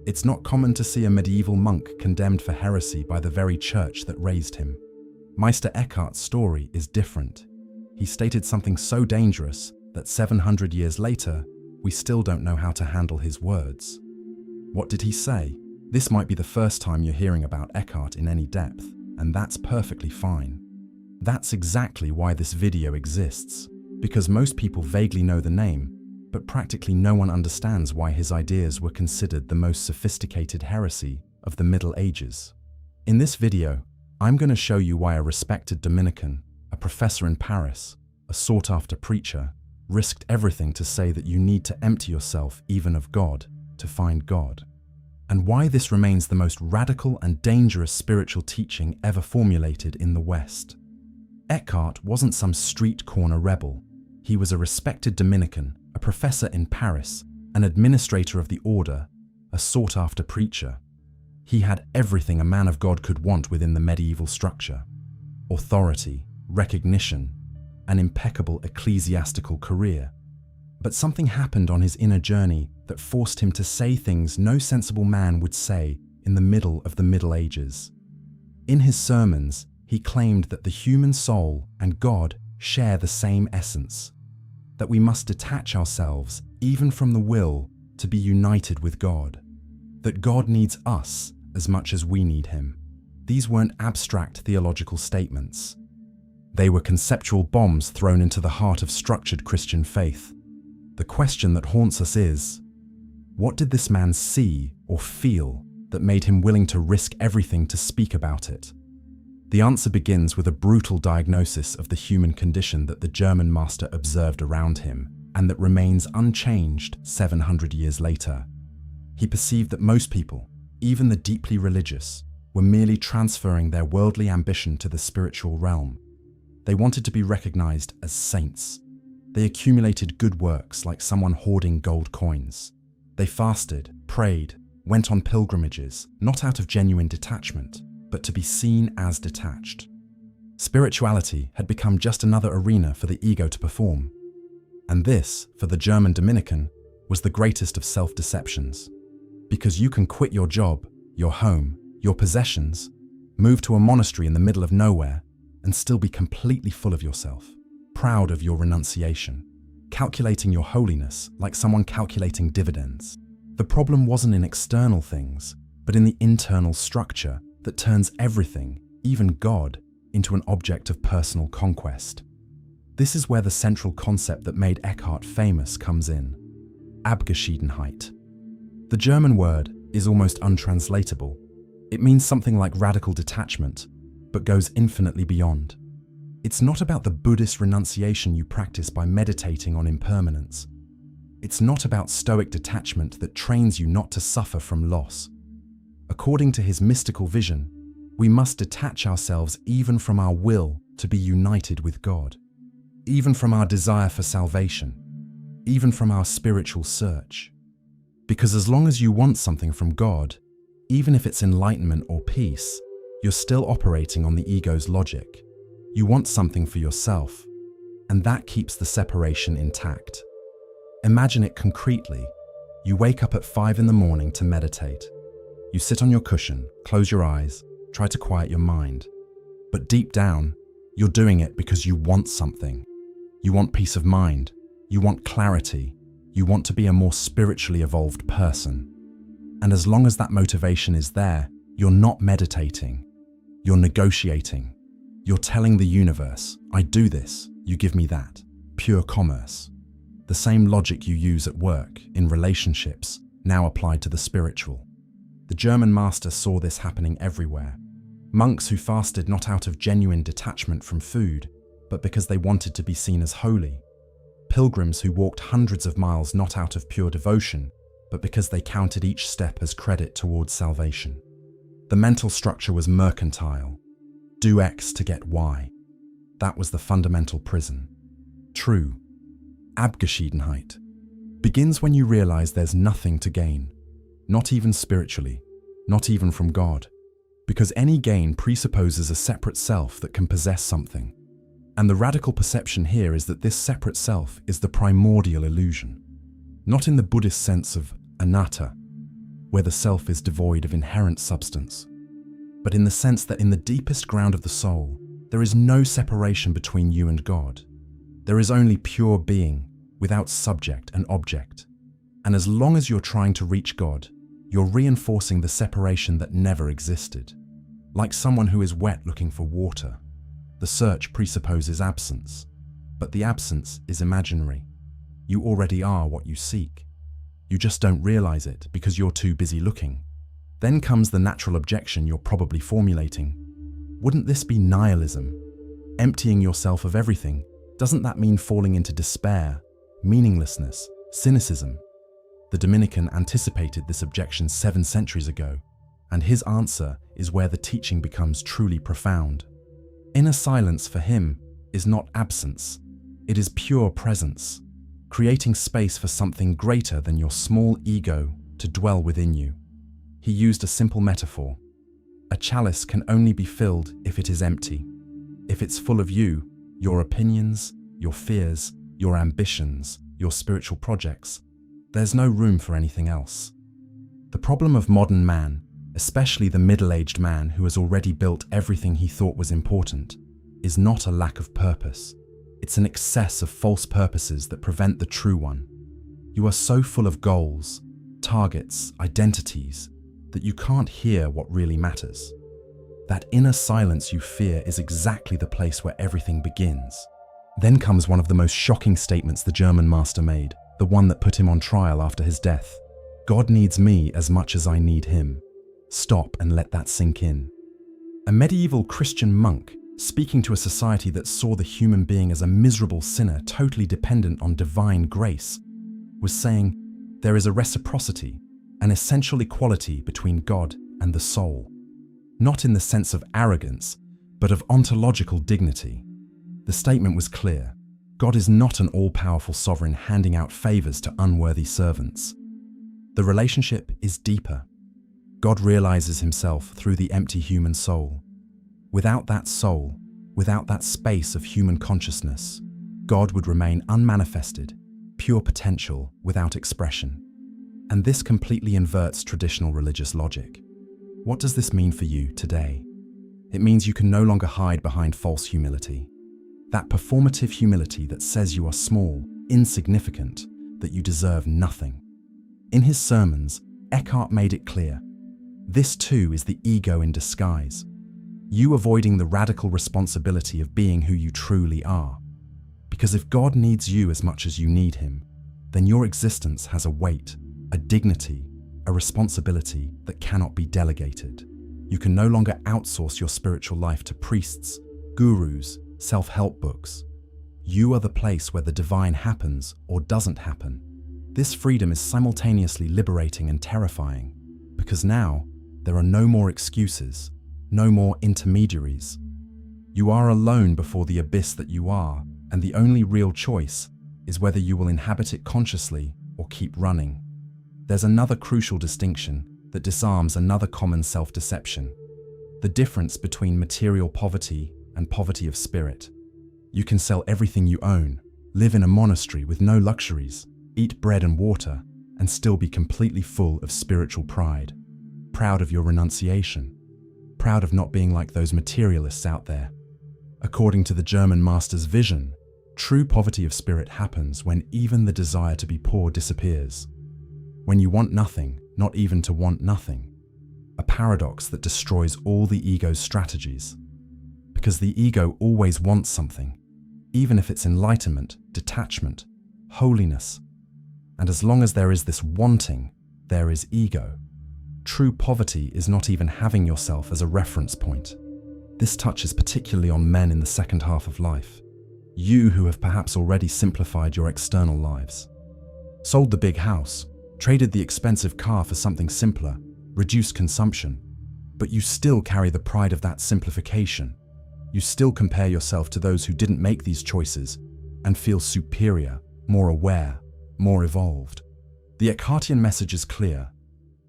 It's not common to see a medieval monk condemned for heresy by the very church that raised him. Meister Eckhart's story is different. He stated something so dangerous that 700 years later, we still don't know how to handle his words. What did he say? This might be the first time you're hearing about Eckhart in any depth, and that's perfectly fine. That's exactly why this video exists, because most people vaguely know the name, but practically no one understands why his ideas were considered the most sophisticated heresy of the Middle Ages. In this video, I'm going to show you why a respected Dominican, a professor in Paris, a sought-after preacher, risked everything to say that you need to empty yourself even of God to find God, and why this remains the most radical and dangerous spiritual teaching ever formulated in the West. Eckhart wasn't some street corner rebel. He was a respected Dominican, a professor in Paris, an administrator of the order, a sought-after preacher. He had everything a man of God could want within the medieval structure: authority, recognition, an impeccable ecclesiastical career. But something happened on his inner journey that forced him to say things no sensible man would say in the middle of the Middle Ages. In his sermons, he claimed that the human soul and God share the same essence, that we must detach ourselves, even from the will, to be united with God, that God needs us as much as we need him. These weren't abstract theological statements. They were conceptual bombs thrown into the heart of structured Christian faith. The question that haunts us is, what did this man see or feel that made him willing to risk everything to speak about it? The answer begins with a brutal diagnosis of the human condition that the German master observed around him, and that remains unchanged 700 years later. He perceived that most people, even the deeply religious, were merely transferring their worldly ambition to the spiritual realm. They wanted to be recognized as saints. They accumulated good works like someone hoarding gold coins. They fasted, prayed, went on pilgrimages, not out of genuine detachment, but to be seen as detached. Spirituality had become just another arena for the ego to perform. And this, for the German Dominican, was the greatest of self-deceptions. Because you can quit your job, your home, your possessions, move to a monastery in the middle of nowhere, and still be completely full of yourself, proud of your renunciation, calculating your holiness like someone calculating dividends. The problem wasn't in external things, but in the internal structure that turns everything, even God, into an object of personal conquest. This is where the central concept that made Eckhart famous comes in: Abgeschiedenheit. The German word is almost untranslatable. It means something like radical detachment, but goes infinitely beyond. It's not about the Buddhist renunciation you practice by meditating on impermanence. It's not about stoic detachment that trains you not to suffer from loss. According to his mystical vision, we must detach ourselves even from our will to be united with God, even from our desire for salvation, even from our spiritual search. Because as long as you want something from God, even if it's enlightenment or peace, you're still operating on the ego's logic. You want something for yourself, and that keeps the separation intact. Imagine it concretely. You wake up at 5 in the morning to meditate. You sit on your cushion, close your eyes, try to quiet your mind. But deep down, you're doing it because you want something. You want peace of mind. You want clarity. You want to be a more spiritually evolved person. And as long as that motivation is there, you're not meditating. You're negotiating. You're telling the universe, I do this, you give me that. Pure commerce. The same logic you use at work, in relationships, now applied to the spiritual. The German master saw this happening everywhere. Monks who fasted not out of genuine detachment from food, but because they wanted to be seen as holy. Pilgrims who walked hundreds of miles not out of pure devotion, but because they counted each step as credit towards salvation. The mental structure was mercantile. Do X to get Y. That was the fundamental prison. True. Abgeschiedenheit begins when you realize there's nothing to gain. Not even spiritually, not even from God, because any gain presupposes a separate self that can possess something. And the radical perception here is that this separate self is the primordial illusion, not in the Buddhist sense of anatta, where the self is devoid of inherent substance, but in the sense that in the deepest ground of the soul, there is no separation between you and God. There is only pure being, without subject and object. And as long as you're trying to reach God, you're reinforcing the separation that never existed. Like someone who is wet looking for water, the search presupposes absence, but the absence is imaginary. You already are what you seek. You just don't realize it because you're too busy looking. Then comes the natural objection you're probably formulating. Wouldn't this be nihilism? Emptying yourself of everything, doesn't that mean falling into despair, meaninglessness, cynicism? The Dominican anticipated this objection 7 centuries ago, and his answer is where the teaching becomes truly profound. Inner silence for him is not absence, it is pure presence, creating space for something greater than your small ego to dwell within you. He used a simple metaphor. A chalice can only be filled if it is empty. If it's full of you, your opinions, your fears, your ambitions, your spiritual projects, there's no room for anything else. The problem of modern man, especially the middle-aged man who has already built everything he thought was important, is not a lack of purpose. It's an excess of false purposes that prevent the true one. You are so full of goals, targets, identities, that you can't hear what really matters. That inner silence you fear is exactly the place where everything begins. Then comes one of the most shocking statements the German master made, the one that put him on trial after his death. God needs me as much as I need him. Stop and let that sink in. A medieval Christian monk, speaking to a society that saw the human being as a miserable sinner totally dependent on divine grace, was saying, there is a reciprocity, an essential equality between God and the soul. Not in the sense of arrogance, but of ontological dignity. The statement was clear. God is not an all-powerful sovereign handing out favors to unworthy servants. The relationship is deeper. God realizes himself through the empty human soul. Without that soul, without that space of human consciousness, God would remain unmanifested, pure potential without expression. And this completely inverts traditional religious logic. What does this mean for you today? It means you can no longer hide behind false humility. That performative humility that says you are small, insignificant, that you deserve nothing. In his sermons, Eckhart made it clear. This too is the ego in disguise. You avoiding the radical responsibility of being who you truly are. Because if God needs you as much as you need him, then your existence has a weight, a dignity, a responsibility that cannot be delegated. You can no longer outsource your spiritual life to priests, gurus, self-help books. You are the place where the divine happens or doesn't happen. This freedom is simultaneously liberating and terrifying, because now there are no more excuses, no more intermediaries. You are alone before the abyss that you are, and the only real choice is whether you will inhabit it consciously or keep running. There's another crucial distinction that disarms another common self-deception: the difference between material poverty and poverty of spirit. You can sell everything you own, live in a monastery with no luxuries, eat bread and water, and still be completely full of spiritual pride. Proud of your renunciation. Proud of not being like those materialists out there. According to the German master's vision, true poverty of spirit happens when even the desire to be poor disappears. When you want nothing, not even to want nothing. A paradox that destroys all the ego's strategies. Because the ego always wants something, even if it's enlightenment, detachment, holiness. And as long as there is this wanting, there is ego. True poverty is not even having yourself as a reference point. This touches particularly on men in the second half of life. You who have perhaps already simplified your external lives. Sold the big house, traded the expensive car for something simpler, reduced consumption, but you still carry the pride of that simplification. You still compare yourself to those who didn't make these choices and feel superior, more aware, more evolved. The Eckhartian message is clear.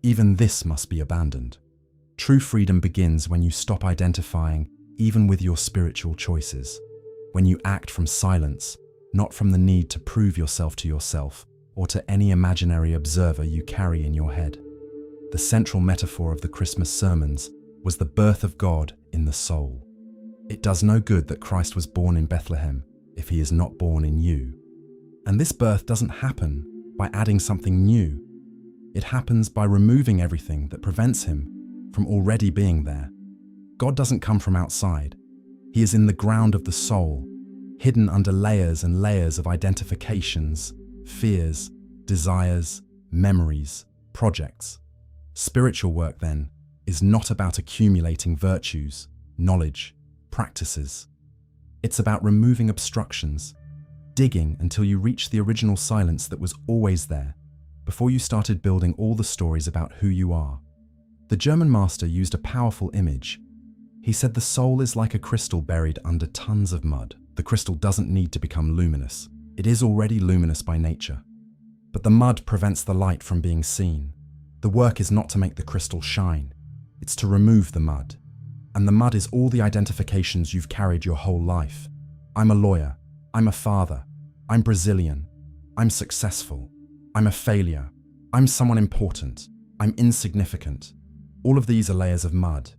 Even this must be abandoned. True freedom begins when you stop identifying even with your spiritual choices, when you act from silence, not from the need to prove yourself to yourself or to any imaginary observer you carry in your head. the central metaphor of the Christmas sermons, was the birth of God in the soul. It does no good that Christ was born in Bethlehem if he is not born in you. And this birth doesn't happen by adding something new. It happens by removing everything that prevents him from already being there. God doesn't come from outside. He is in the ground of the soul, hidden under layers and layers of identifications, fears, desires, memories, projects. Spiritual work, then, is not about accumulating virtues, knowledge, practices. It's about removing obstructions, digging until you reach the original silence that was always there, before you started building all the stories about who you are. The German master used a powerful image. He said the soul is like a crystal buried under tons of mud. The crystal doesn't need to become luminous. It is already luminous by nature. But the mud prevents the light from being seen. The work is not to make the crystal shine. It's to remove the mud. And the mud is all the identifications you've carried your whole life. I'm a lawyer. I'm a father. I'm Brazilian. I'm successful. I'm a failure. I'm someone important. I'm insignificant. All of these are layers of mud,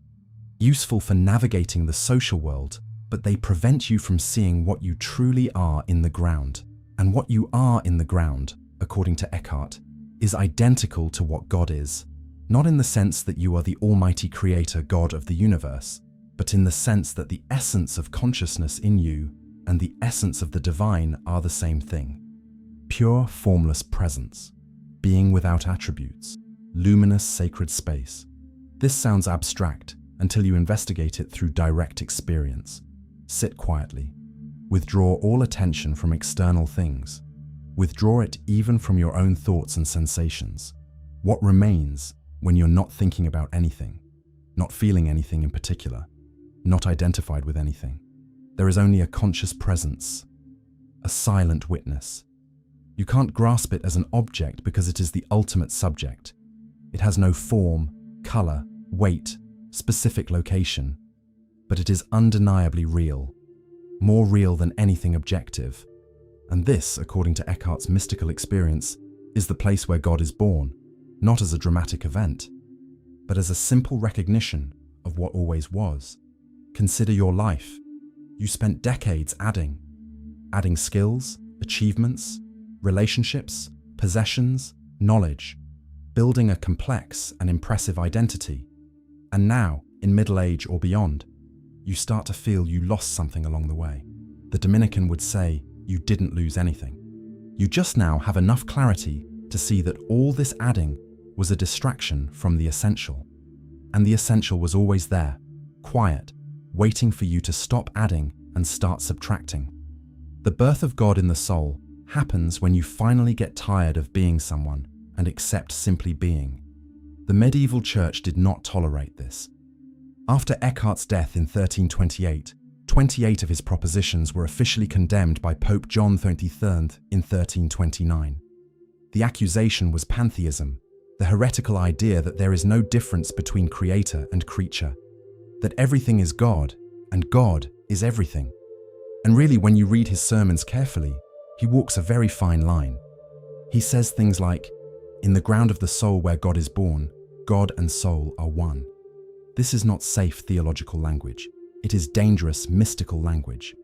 useful for navigating the social world, but they prevent you from seeing what you truly are in the ground. And what you are in the ground, according to Eckhart, is identical to what God is. Not in the sense that you are the almighty creator God of the universe, but in the sense that the essence of consciousness in you and the essence of the divine are the same thing. Pure, formless presence, being without attributes, luminous sacred space. This sounds abstract until you investigate it through direct experience. Sit quietly. Withdraw all attention from external things. Withdraw it even from your own thoughts and sensations. What remains when you're not thinking about anything, not feeling anything in particular, not identified with anything? There is only a conscious presence, a silent witness. You can't grasp it as an object because it is the ultimate subject. It has no form, color, weight, specific location, but it is undeniably real, more real than anything objective. And this, according to Eckhart's mystical experience, is the place where God is born, not as a dramatic event, but as a simple recognition of what always was. Consider your life. You spent decades adding skills, achievements, relationships, possessions, knowledge, building a complex and impressive identity. And now, in middle age or beyond, you start to feel you lost something along the way. The Dominican would say, you didn't lose anything. You just now have enough clarity to see that all this adding was a distraction from the essential. And the essential was always there, quiet, waiting for you to stop adding and start subtracting. The birth of God in the soul happens when you finally get tired of being someone and accept simply being. The medieval church did not tolerate this. After Eckhart's death in 1328, 28 of his propositions were officially condemned by Pope John XXIII in 1329. The accusation was pantheism, the heretical idea that there is no difference between creator and creature, that everything is God and God is everything. And really, when you read his sermons carefully, he walks a very fine line. He says things like, "In the ground of the soul where God is born, God and soul are one." This is not safe theological language. It is dangerous mystical language,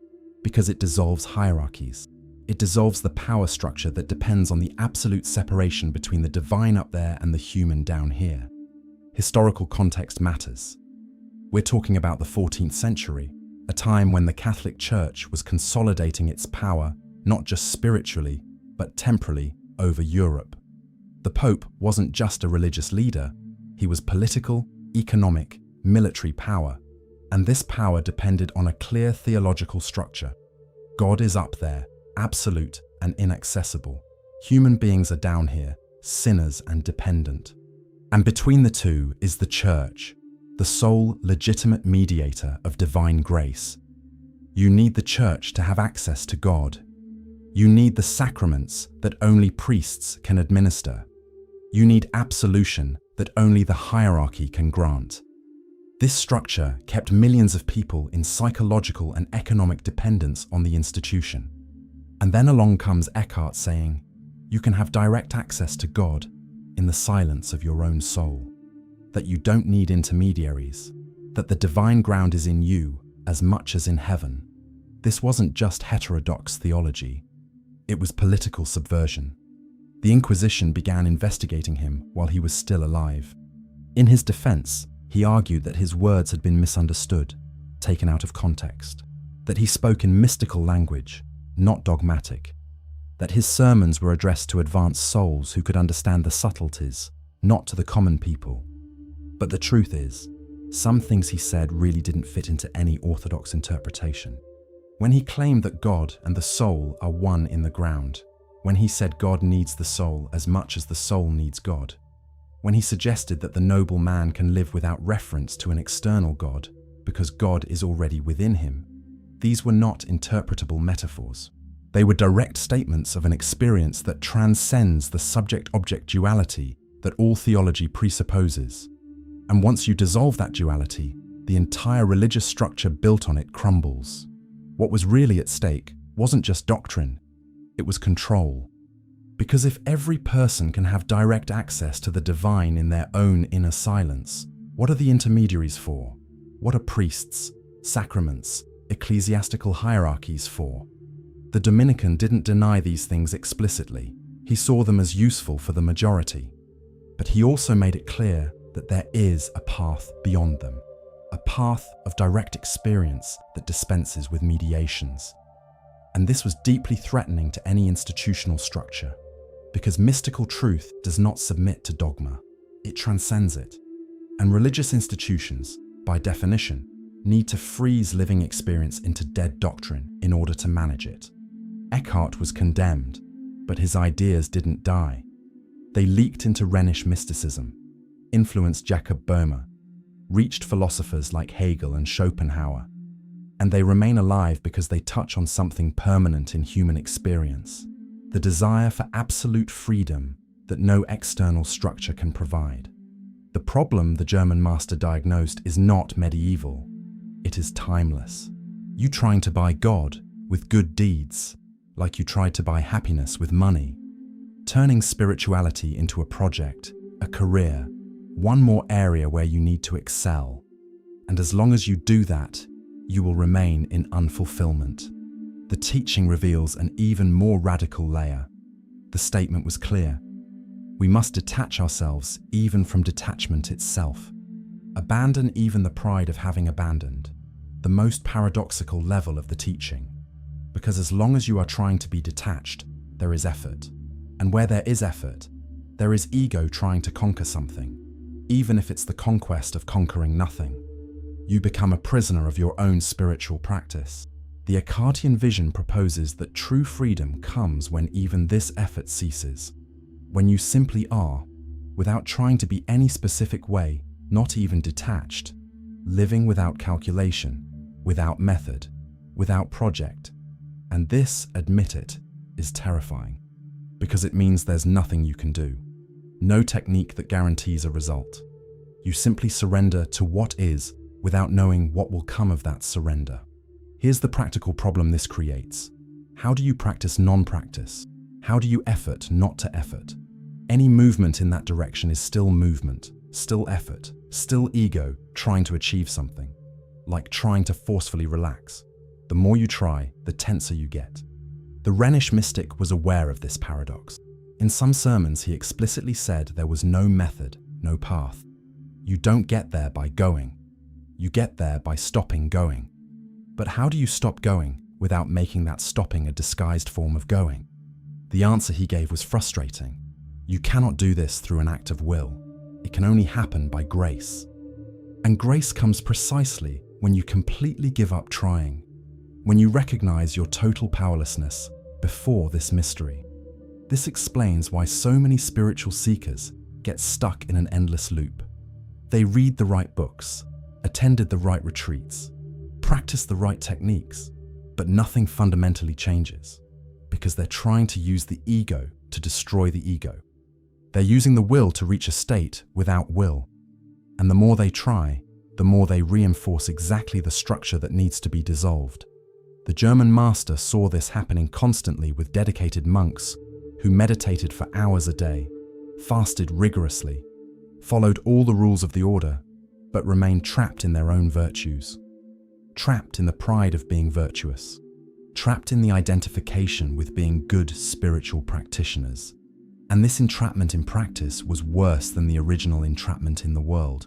because it dissolves hierarchies. It dissolves the power structure that depends on the absolute separation between the divine up there and the human down here. Historical context matters. We're talking about the 14th century, a time when the Catholic Church was consolidating its power, not just spiritually, but temporally, over Europe. The Pope wasn't just a religious leader, he was political, economic, military power, and this power depended on a clear theological structure. God is up there, absolute and inaccessible. Human beings are down here, sinners and dependent. And between the two is the Church, the sole legitimate mediator of divine grace. You need the Church to have access to God. You need the sacraments that only priests can administer. You need absolution that only the hierarchy can grant. This structure kept millions of people in psychological and economic dependence on the institution. And then along comes Eckhart saying, you can have direct access to God in the silence of your own soul. that you don't need intermediaries, that the divine ground is in you as much as in heaven. This wasn't just heterodox theology, it was political subversion. The Inquisition began investigating him while he was still alive. In his defense, he argued that his words had been misunderstood, taken out of context, that he spoke in mystical language, not dogmatic, that his sermons were addressed to advanced souls who could understand the subtleties, not to the common people. But the truth is, some things he said really didn't fit into any orthodox interpretation. When he claimed that God and the soul are one in the ground, when he said God needs the soul as much as the soul needs God, when he suggested that the noble man can live without reference to an external God because God is already within him, these were not interpretable metaphors. They were direct statements of an experience that transcends the subject-object duality that all theology presupposes. And once you dissolve that duality, the entire religious structure built on it crumbles. What was really at stake wasn't just doctrine, it was control. Because if every person can have direct access to the divine in their own inner silence, what are the intermediaries for? What are priests, sacraments, ecclesiastical hierarchies for? The Dominican didn't deny these things explicitly. He saw them as useful for the majority. But he also made it clear that there is a path beyond them, a path of direct experience that dispenses with mediations. And this was deeply threatening to any institutional structure, because mystical truth does not submit to dogma, it transcends it. And religious institutions, by definition, need to freeze living experience into dead doctrine in order to manage it. Eckhart was condemned, but his ideas didn't die. They leaked into Rhenish mysticism, influenced Jacob Boehme, reached philosophers like Hegel and Schopenhauer, and they remain alive because they touch on something permanent in human experience, the desire for absolute freedom that no external structure can provide. The problem the German master diagnosed is not medieval, it is timeless. You trying to buy God with good deeds, like you tried to buy happiness with money, turning spirituality into a project, a career, one more area where you need to excel. And as long as you do that, you will remain in unfulfillment. The teaching reveals an even more radical layer. The statement was clear. We must detach ourselves even from detachment itself. Abandon even the pride of having abandoned, the most paradoxical level of the teaching. Because as long as you are trying to be detached, there is effort. And where there is effort, there is ego trying to conquer something, even if it's the conquest of conquering nothing. You become a prisoner of your own spiritual practice. The Eckhartian vision proposes that true freedom comes when even this effort ceases, when you simply are, without trying to be any specific way, not even detached, living without calculation, without method, without project. And this, admit it, is terrifying, because it means there's nothing you can do, no technique that guarantees a result. You simply surrender to what is without knowing what will come of that surrender. Here's the practical problem this creates. How do you practice non-practice? How do you effort not to effort? Any movement in that direction is still movement, still effort, still ego trying to achieve something, like trying to forcefully relax. The more you try, the tenser you get. The Rhenish mystic was aware of this paradox. In some sermons, he explicitly said there was no method, no path. You don't get there by going. You get there by stopping going. But how do you stop going without making that stopping a disguised form of going? The answer he gave was frustrating. You cannot do this through an act of will. It can only happen by grace. And grace comes precisely when you completely give up trying, when you recognize your total powerlessness before this mystery. This explains why so many spiritual seekers get stuck in an endless loop. They read the right books, attended the right retreats, practiced the right techniques, but nothing fundamentally changes because they're trying to use the ego to destroy the ego. They're using the will to reach a state without will. And the more they try, the more they reinforce exactly the structure that needs to be dissolved. The German master saw this happening constantly with dedicated monks who meditated for hours a day, fasted rigorously, followed all the rules of the order, but remained trapped in their own virtues, trapped in the pride of being virtuous, trapped in the identification with being good spiritual practitioners. And this entrapment in practice was worse than the original entrapment in the world,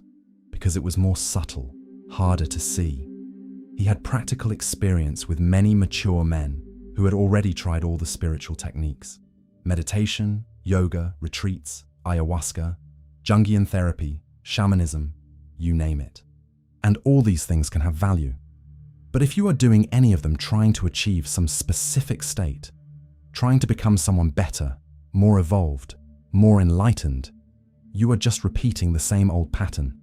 because it was more subtle, harder to see. He had practical experience with many mature men who had already tried all the spiritual techniques: meditation, yoga, retreats, ayahuasca, Jungian therapy, shamanism, you name it. And all these things can have value. But if you are doing any of them trying to achieve some specific state, trying to become someone better, more evolved, more enlightened, you are just repeating the same old pattern,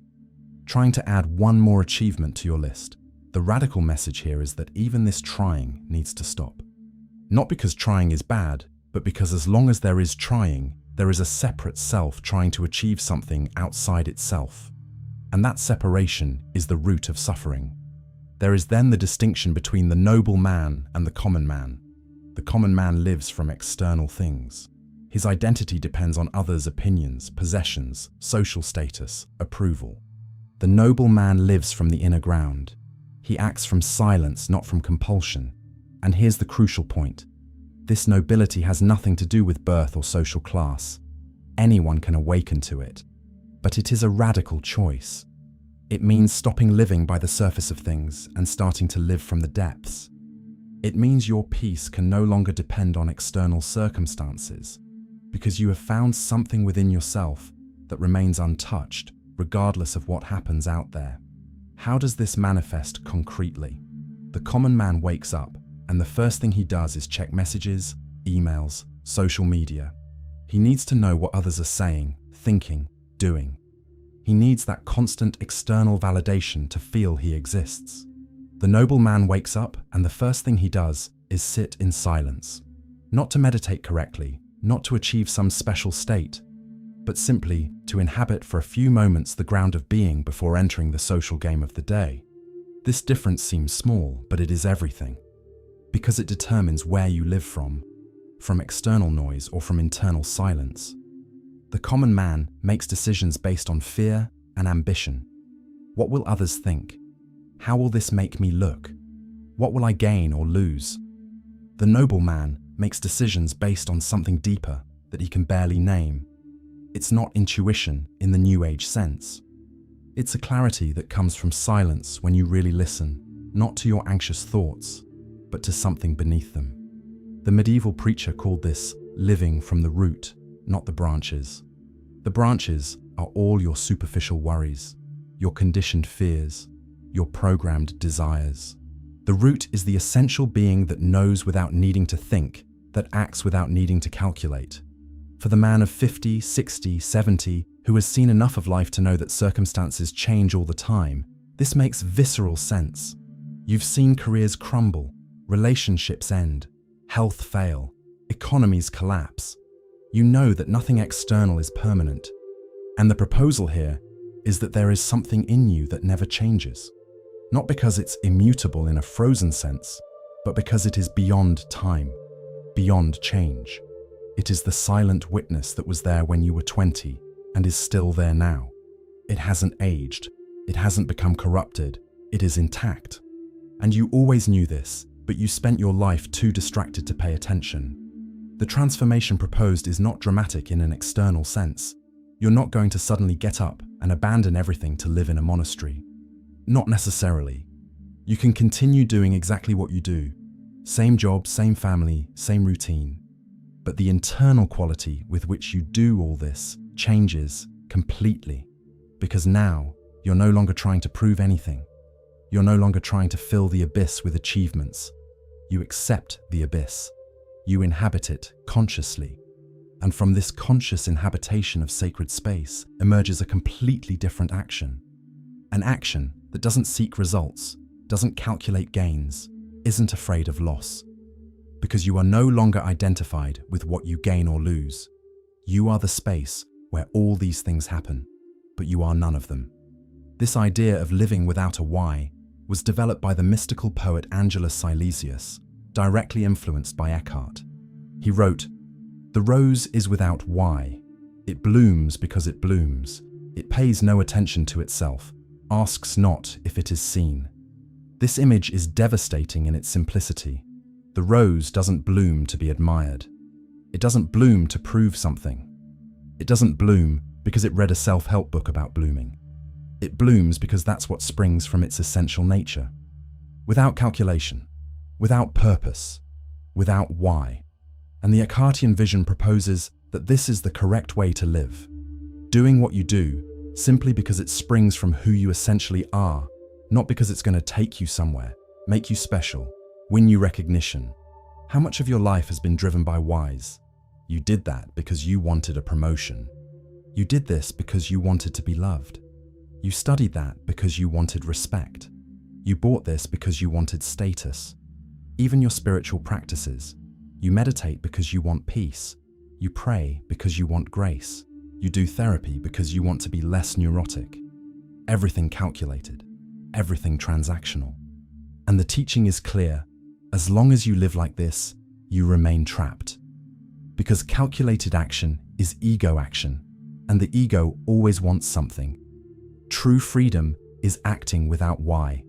trying to add one more achievement to your list. The radical message here is that even this trying needs to stop. Not because trying is bad, but because as long as there is trying, there is a separate self trying to achieve something outside itself. And that separation is the root of suffering. There is then the distinction between the noble man and the common man. The common man lives from external things. His identity depends on others' opinions, possessions, social status, approval. The noble man lives from the inner ground. He acts from silence, not from compulsion. And here's the crucial point. This nobility has nothing to do with birth or social class. Anyone can awaken to it. But it is a radical choice. It means stopping living by the surface of things and starting to live from the depths. It means your peace can no longer depend on external circumstances, because you have found something within yourself that remains untouched, regardless of what happens out there. How does this manifest concretely? The common man wakes up, and the first thing he does is check messages, emails, social media. He needs to know what others are saying, thinking, doing. He needs that constant external validation to feel he exists. The noble man wakes up, and the first thing he does is sit in silence. Not to meditate correctly, not to achieve some special state, but simply to inhabit for a few moments the ground of being before entering the social game of the day. This difference seems small, but it is everything, because it determines where you live from external noise or from internal silence. The common man makes decisions based on fear and ambition. What will others think? How will this make me look? What will I gain or lose? The noble man makes decisions based on something deeper that he can barely name. It's not intuition in the New Age sense. It's a clarity that comes from silence when you really listen, not to your anxious thoughts, but to something beneath them. The medieval preacher called this living from the root, not the branches. The branches are all your superficial worries, your conditioned fears, your programmed desires. The root is the essential being that knows without needing to think, that acts without needing to calculate. For the man of 50, 60, 70, who has seen enough of life to know that circumstances change all the time, this makes visceral sense. You've seen careers crumble, relationships end, health fail, economies collapse. You know that nothing external is permanent. And the proposal here is that there is something in you that never changes. Not because it's immutable in a frozen sense, but because it is beyond time, beyond change. It is the silent witness that was there when you were 20 and is still there now. It hasn't aged. It hasn't become corrupted. It is intact. And you always knew this, but you spent your life too distracted to pay attention. The transformation proposed is not dramatic in an external sense. You're not going to suddenly get up and abandon everything to live in a monastery. Not necessarily. You can continue doing exactly what you do. Same job, same family, same routine. But the internal quality with which you do all this changes completely. Because now, you're no longer trying to prove anything. You're no longer trying to fill the abyss with achievements. You accept the abyss. You inhabit it consciously. And from this conscious inhabitation of sacred space emerges a completely different action. An action that doesn't seek results, doesn't calculate gains, isn't afraid of loss. Because you are no longer identified with what you gain or lose. You are the space where all these things happen, but you are none of them. This idea of living without a why was developed by the mystical poet Angelus Silesius, directly influenced by Eckhart. He wrote, "The rose is without why. It blooms because it blooms. It pays no attention to itself, asks not if it is seen. This image is devastating in its simplicity. The rose doesn't bloom to be admired. It doesn't bloom to prove something. It doesn't bloom because it read a self-help book about blooming. It blooms because that's what springs from its essential nature. Without calculation, without purpose, without why. And the Eckhartian vision proposes that this is the correct way to live. Doing what you do simply because it springs from who you essentially are, not because it's going to take you somewhere, make you special, win you recognition. How much of your life has been driven by whys? You did that because you wanted a promotion. You did this because you wanted to be loved. You studied that because you wanted respect. You bought this because you wanted status. Even your spiritual practices. You meditate because you want peace. You pray because you want grace. You do therapy because you want to be less neurotic. Everything calculated. Everything transactional. And the teaching is clear. As long as you live like this, you remain trapped. Because calculated action is ego action, and the ego always wants something. True freedom is acting without why.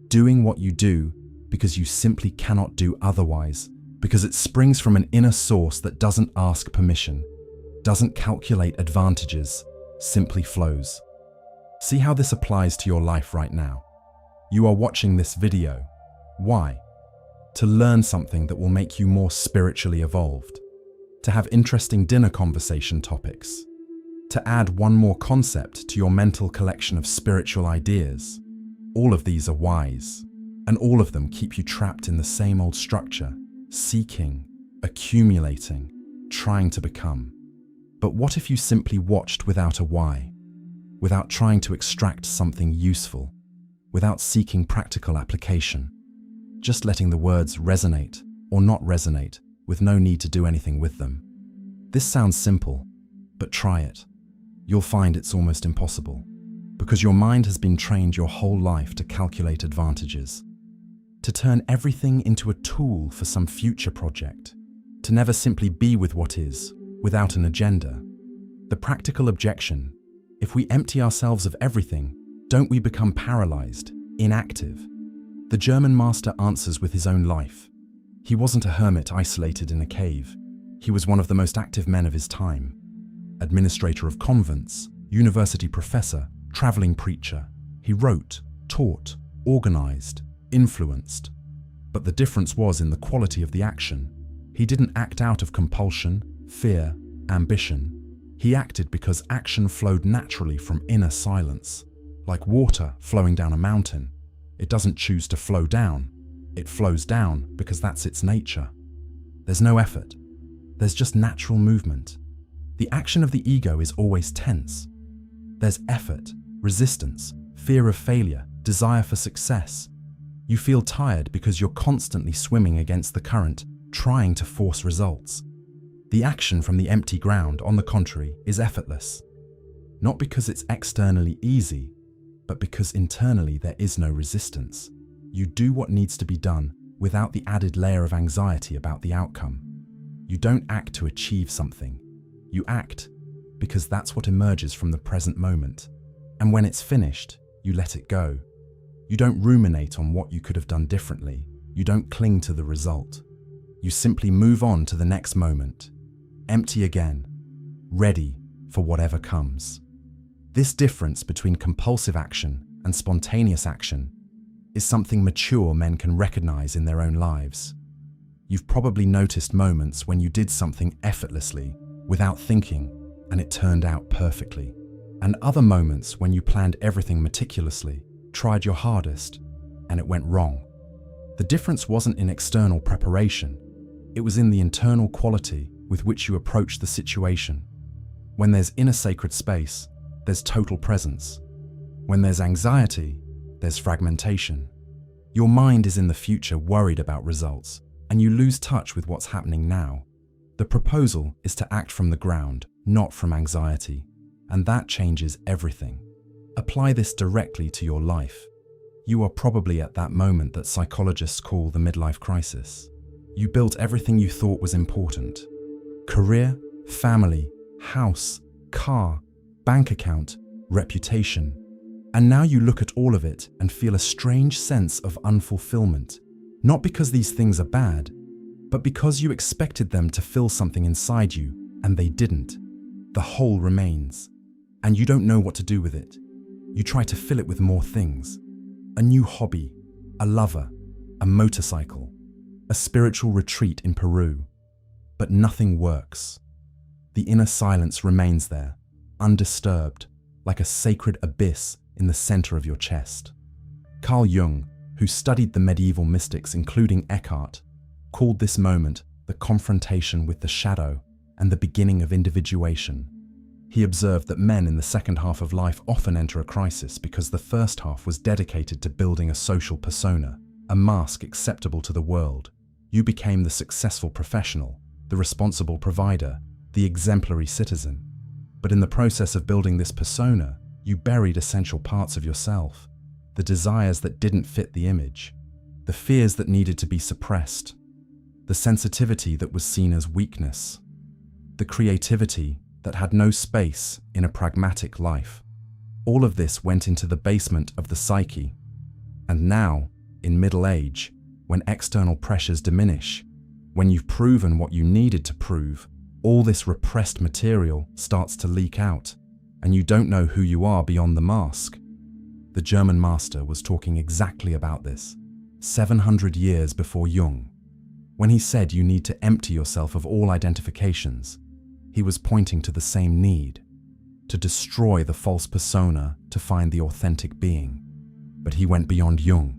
Doing what you do because you simply cannot do otherwise, because it springs from an inner source that doesn't ask permission, doesn't calculate advantages, simply flows. See how this applies to your life right now. You are watching this video. Why? To learn something that will make you more spiritually evolved. To have interesting dinner conversation topics. To add one more concept to your mental collection of spiritual ideas. All of these are whys, and all of them keep you trapped in the same old structure, seeking, accumulating, trying to become. But what if you simply watched without a why, without trying to extract something useful, without seeking practical application, just letting the words resonate or not resonate with no need to do anything with them? This sounds simple, but try it. You'll find it's almost impossible, because your mind has been trained your whole life to calculate advantages, to turn everything into a tool for some future project, to never simply be with what is, without an agenda. The practical objection: if we empty ourselves of everything, don't we become paralyzed, inactive? The German master answers with his own life. He wasn't a hermit isolated in a cave. He was one of the most active men of his time. Administrator of convents, university professor, traveling preacher. He wrote, taught, organized, influenced. But the difference was in the quality of the action. He didn't act out of compulsion, fear, ambition. He acted because action flowed naturally from inner silence. Like water flowing down a mountain. It doesn't choose to flow down. It flows down because that's its nature. There's no effort. There's just natural movement. The action of the ego is always tense. There's effort, resistance, fear of failure, desire for success. You feel tired because you're constantly swimming against the current, trying to force results. The action from the empty ground, on the contrary, is effortless. Not because it's externally easy, but because internally there is no resistance. You do what needs to be done without the added layer of anxiety about the outcome. You don't act to achieve something. You act because that's what emerges from the present moment. And when it's finished, you let it go. You don't ruminate on what you could have done differently. You don't cling to the result. You simply move on to the next moment, empty again, ready for whatever comes. This difference between compulsive action and spontaneous action is something mature men can recognize in their own lives. You've probably noticed moments when you did something effortlessly, without thinking, and it turned out perfectly. And other moments when you planned everything meticulously, tried your hardest, and it went wrong. The difference wasn't in external preparation. It was in the internal quality with which you approach the situation. When there's inner sacred space, there's total presence. When there's anxiety, there's fragmentation. Your mind is in the future worried about results, and you lose touch with what's happening now. The proposal is to act from the ground, not from anxiety, and that changes everything. Apply this directly to your life. You are probably at that moment that psychologists call the midlife crisis. You built everything you thought was important. Career, family, house, car, bank account, reputation. And now you look at all of it and feel a strange sense of unfulfillment, not because these things are bad, but because you expected them to fill something inside you, and they didn't. The hole remains, and you don't know what to do with it. You try to fill it with more things. A new hobby, a lover, a motorcycle, a spiritual retreat in Peru. But nothing works. The inner silence remains there, undisturbed, like a sacred abyss in the center of your chest. Carl Jung, who studied the medieval mystics, including Eckhart, called this moment the confrontation with the shadow and the beginning of individuation. He observed that men in the second half of life often enter a crisis because the first half was dedicated to building a social persona, a mask acceptable to the world. You became the successful professional, the responsible provider, the exemplary citizen. But in the process of building this persona, you buried essential parts of yourself, the desires that didn't fit the image, the fears that needed to be suppressed, the sensitivity that was seen as weakness, the creativity that had no space in a pragmatic life. All of this went into the basement of the psyche. And now, in middle age, when external pressures diminish, when you've proven what you needed to prove, all this repressed material starts to leak out, and you don't know who you are beyond the mask. The German master was talking exactly about this, 700 years before Jung. When he said you need to empty yourself of all identifications, he was pointing to the same need, to destroy the false persona to find the authentic being. But he went beyond Jung,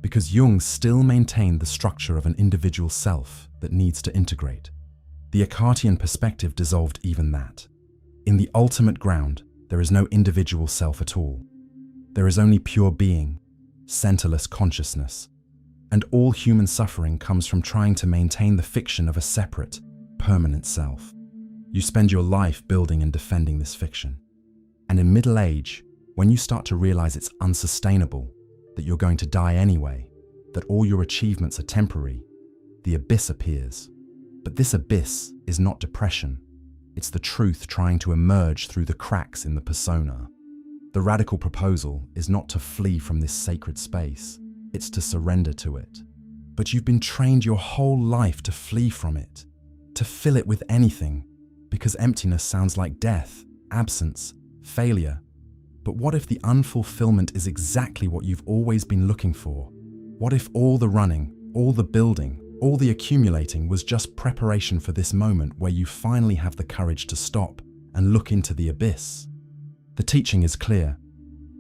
because Jung still maintained the structure of an individual self that needs to integrate. The Eckartian perspective dissolved even that. In the ultimate ground, there is no individual self at all. There is only pure being, centerless consciousness, and all human suffering comes from trying to maintain the fiction of a separate, permanent self. You spend your life building and defending this fiction. And in middle age, when you start to realize it's unsustainable, that you're going to die anyway, that all your achievements are temporary, the abyss appears. But this abyss is not depression. It's the truth trying to emerge through the cracks in the persona. The radical proposal is not to flee from this sacred space, it's to surrender to it. But you've been trained your whole life to flee from it, to fill it with anything, because emptiness sounds like death, absence, failure. But what if the unfulfillment is exactly what you've always been looking for? What if all the running, all the building, all the accumulating was just preparation for this moment where you finally have the courage to stop and look into the abyss? The teaching is clear.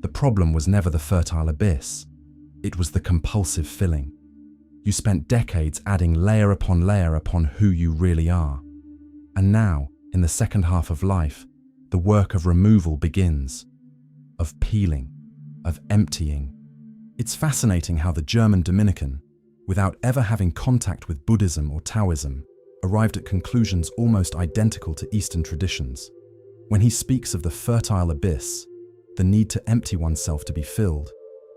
The problem was never the fertile abyss. It was the compulsive filling. You spent decades adding layer upon who you really are. And now, in the second half of life, the work of removal begins, of peeling, of emptying. It's fascinating how the German Dominican, without ever having contact with Buddhism or Taoism, arrived at conclusions almost identical to Eastern traditions. When he speaks of the fertile abyss, the need to empty oneself to be filled,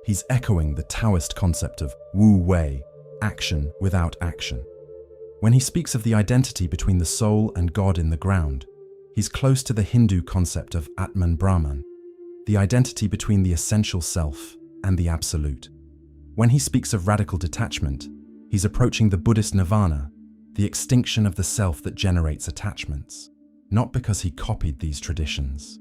he's echoing the Taoist concept of Wu Wei, action without action. When he speaks of the identity between the soul and God in the ground, he's close to the Hindu concept of Atman Brahman, the identity between the essential self and the absolute. When he speaks of radical detachment, he's approaching the Buddhist nirvana, the extinction of the self that generates attachments, not because he copied these traditions,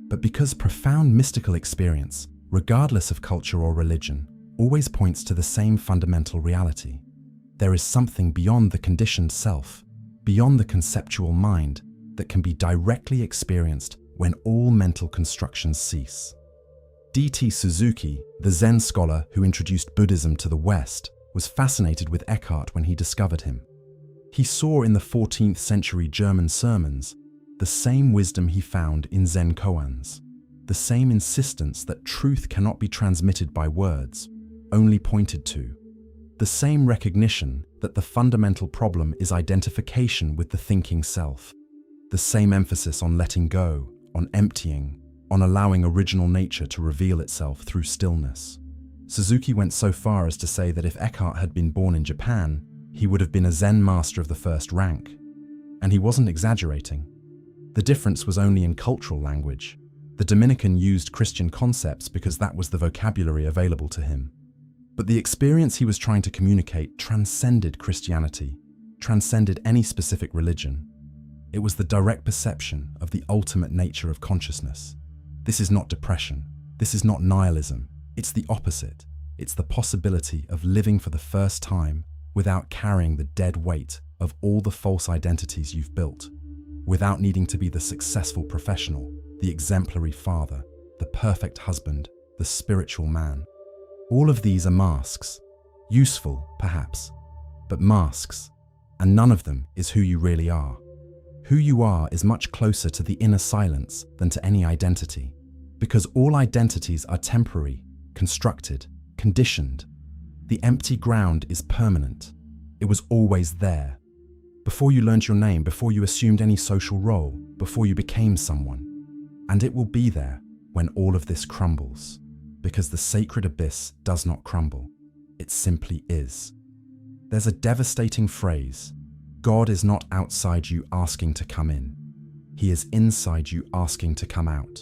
but because profound mystical experience, regardless of culture or religion, always points to the same fundamental reality. There is something beyond the conditioned self, beyond the conceptual mind, that can be directly experienced when all mental constructions cease. D.T. Suzuki, the Zen scholar who introduced Buddhism to the West, was fascinated with Eckhart when he discovered him. He saw in the 14th century German sermons the same wisdom he found in Zen koans, the same insistence that truth cannot be transmitted by words, only pointed to, the same recognition that the fundamental problem is identification with the thinking self, the same emphasis on letting go, on emptying, on allowing original nature to reveal itself through stillness. Suzuki went so far as to say that if Eckhart had been born in Japan, he would have been a Zen master of the first rank. And he wasn't exaggerating. The difference was only in cultural language. The Dominican used Christian concepts because that was the vocabulary available to him. But the experience he was trying to communicate transcended Christianity, transcended any specific religion. It was the direct perception of the ultimate nature of consciousness. This is not depression. This is not nihilism. It's the opposite. It's the possibility of living for the first time without carrying the dead weight of all the false identities you've built, without needing to be the successful professional, the exemplary father, the perfect husband, the spiritual man. All of these are masks. Useful, perhaps, but masks, and none of them is who you really are. Who you are is much closer to the inner silence than to any identity, because all identities are temporary, constructed, conditioned. The empty ground is permanent. It was always there. Before you learned your name, before you assumed any social role, before you became someone. And it will be there when all of this crumbles, because the sacred abyss does not crumble. It simply is. There's a devastating phrase: God is not outside you asking to come in. He is inside you asking to come out.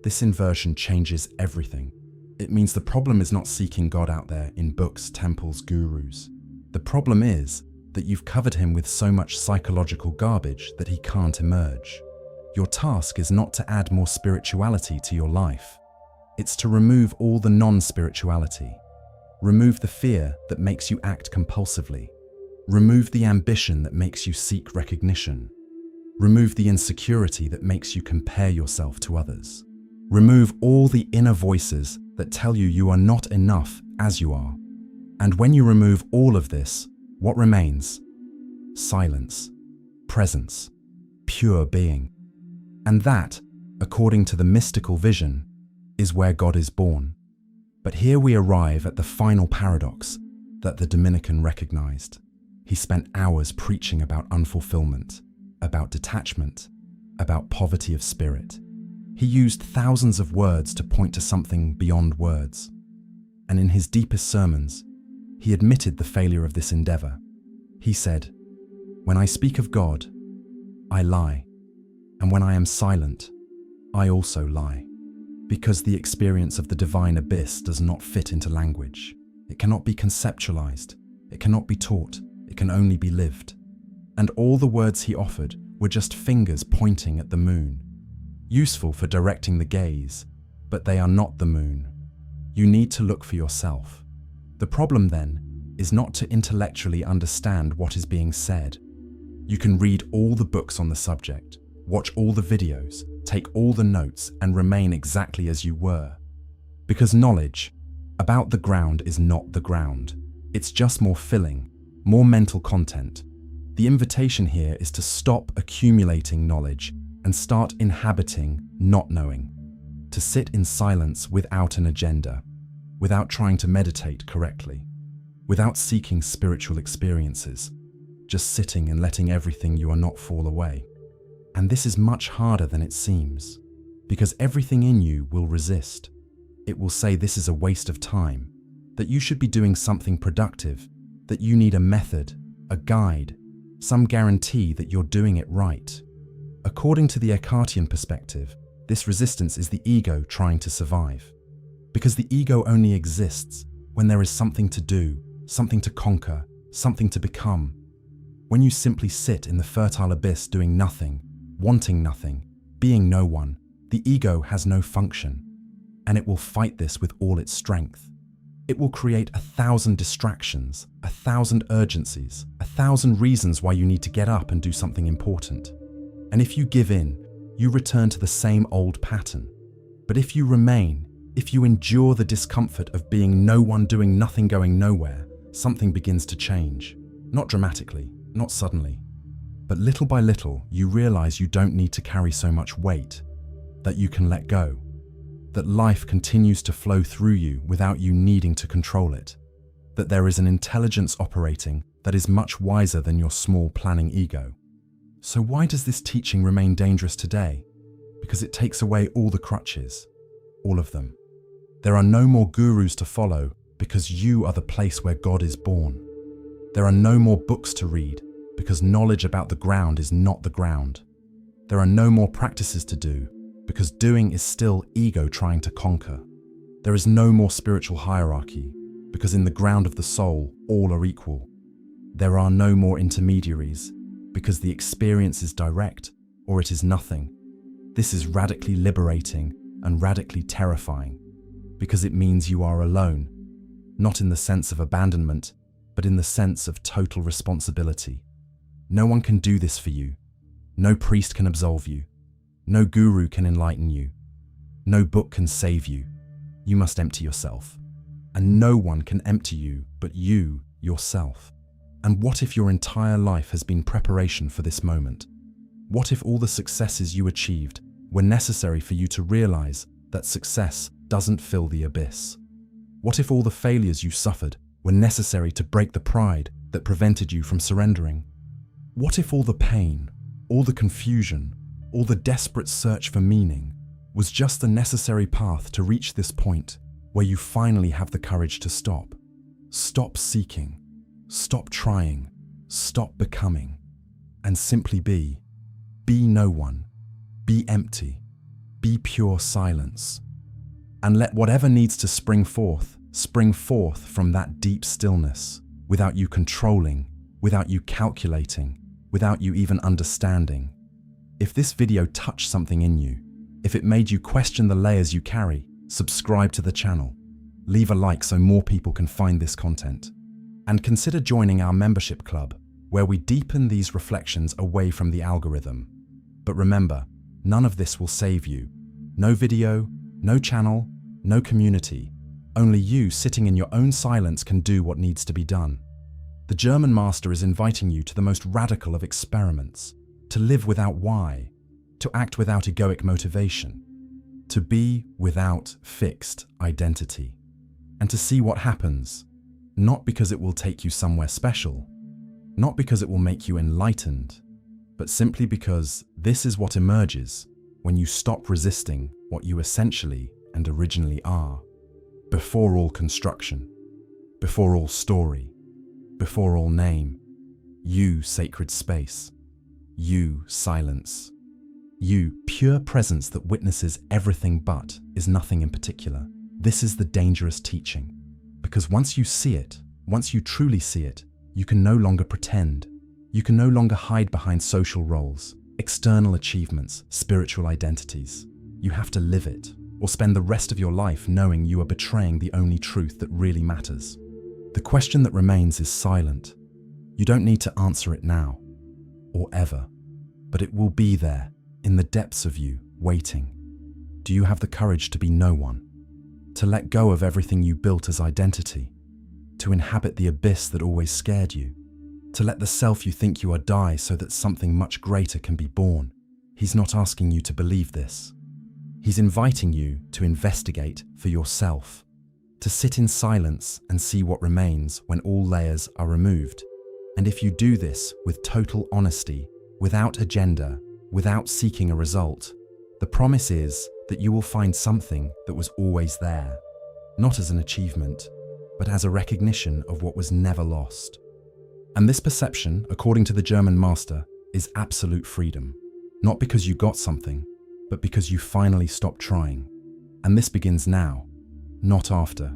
This inversion changes everything. It means the problem is not seeking God out there in books, temples, gurus. The problem is that you've covered him with so much psychological garbage that he can't emerge. Your task is not to add more spirituality to your life. It's to remove all the non-spirituality. Remove the fear that makes you act compulsively. Remove the ambition that makes you seek recognition. Remove the insecurity that makes you compare yourself to others. Remove all the inner voices that tell you you are not enough as you are. And when you remove all of this, what remains? Silence, presence, pure being. And that, according to the mystical vision, is where God is born. But here we arrive at the final paradox that the Dominican recognized. He spent hours preaching about unfulfillment, about detachment, about poverty of spirit. He used thousands of words to point to something beyond words. And in his deepest sermons, he admitted the failure of this endeavor. He said, "When I speak of God, I lie. And when I am silent, I also lie." Because the experience of the divine abyss does not fit into language. It cannot be conceptualized. It cannot be taught. It can only be lived. And all the words he offered were just fingers pointing at the moon. Useful for directing the gaze, but they are not the moon. You need to look for yourself. The problem then is not to intellectually understand what is being said. You can read all the books on the subject, watch all the videos, take all the notes, and remain exactly as you were. Because knowledge about the ground is not the ground. It's just more filling, more mental content. The invitation here is to stop accumulating knowledge and start inhabiting not knowing. To sit in silence without an agenda, without trying to meditate correctly, without seeking spiritual experiences, just sitting and letting everything you are not fall away. And this is much harder than it seems, because everything in you will resist. It will say this is a waste of time, that you should be doing something productive, that you need a method, a guide, some guarantee that you're doing it right. According to the Eckhartian perspective, this resistance is the ego trying to survive. Because the ego only exists when there is something to do, something to conquer, something to become. When you simply sit in the fertile abyss doing nothing, wanting nothing, being no one, the ego has no function, and it will fight this with all its strength. It will create 1,000 distractions, 1,000 urgencies, 1,000 reasons why you need to get up and do something important. And if you give in, you return to the same old pattern. But if you remain, if you endure the discomfort of being no one doing nothing going nowhere, something begins to change. Not dramatically, not suddenly. But little by little, you realize you don't need to carry so much weight, that you can let go, that life continues to flow through you without you needing to control it, that there is an intelligence operating that is much wiser than your small planning ego. So why does this teaching remain dangerous today? Because it takes away all the crutches, all of them. There are no more gurus to follow because you are the place where God is born. There are no more books to read because knowledge about the ground is not the ground. There are no more practices to do because doing is still ego trying to conquer. There is no more spiritual hierarchy, because in the ground of the soul, all are equal. There are no more intermediaries, because the experience is direct or it is nothing. This is radically liberating and radically terrifying, because it means you are alone, not in the sense of abandonment, but in the sense of total responsibility. No one can do this for you. No priest can absolve you. No guru can enlighten you. No book can save you. You must empty yourself. And no one can empty you but you, yourself. And what if your entire life has been preparation for this moment? What if all the successes you achieved were necessary for you to realize that success doesn't fill the abyss? What if all the failures you suffered were necessary to break the pride that prevented you from surrendering? What if all the pain, all the confusion, all the desperate search for meaning was just the necessary path to reach this point where you finally have the courage to stop? Stop seeking, stop trying, stop becoming, and simply be. Be no one, be empty, be pure silence. And let whatever needs to spring forth from that deep stillness, without you controlling, without you calculating, without you even understanding. If this video touched something in you, if it made you question the layers you carry, subscribe to the channel. Leave a like so more people can find this content. And consider joining our membership club, where we deepen these reflections away from the algorithm. But remember, none of this will save you. No video, no channel, no community. Only you sitting in your own silence can do what needs to be done. The German master is inviting you to the most radical of experiments, to live without why, to act without egoic motivation, to be without fixed identity, and to see what happens, not because it will take you somewhere special, not because it will make you enlightened, but simply because this is what emerges when you stop resisting what you essentially and originally are. Before all construction, before all story, before all name, you sacred space, you silence, you pure presence that witnesses everything but is nothing in particular. This is the dangerous teaching, because once you see it, once you truly see it, you can no longer pretend. You can no longer hide behind social roles, external achievements, spiritual identities. You have to live it, or spend the rest of your life knowing you are betraying the only truth that really matters. The question that remains is silent. You don't need to answer it now, or ever, but it will be there, in the depths of you, waiting. Do you have the courage to be no one? To let go of everything you built as identity? To inhabit the abyss that always scared you? To let the self you think you are die so that something much greater can be born? He's not asking you to believe this. He's inviting you to investigate for yourself, to sit in silence and see what remains when all layers are removed. And if you do this with total honesty, without agenda, without seeking a result, the promise is that you will find something that was always there, not as an achievement, but as a recognition of what was never lost. And this perception, according to the German master, is absolute freedom, not because you got something, but because you finally stopped trying. And this begins now, not after.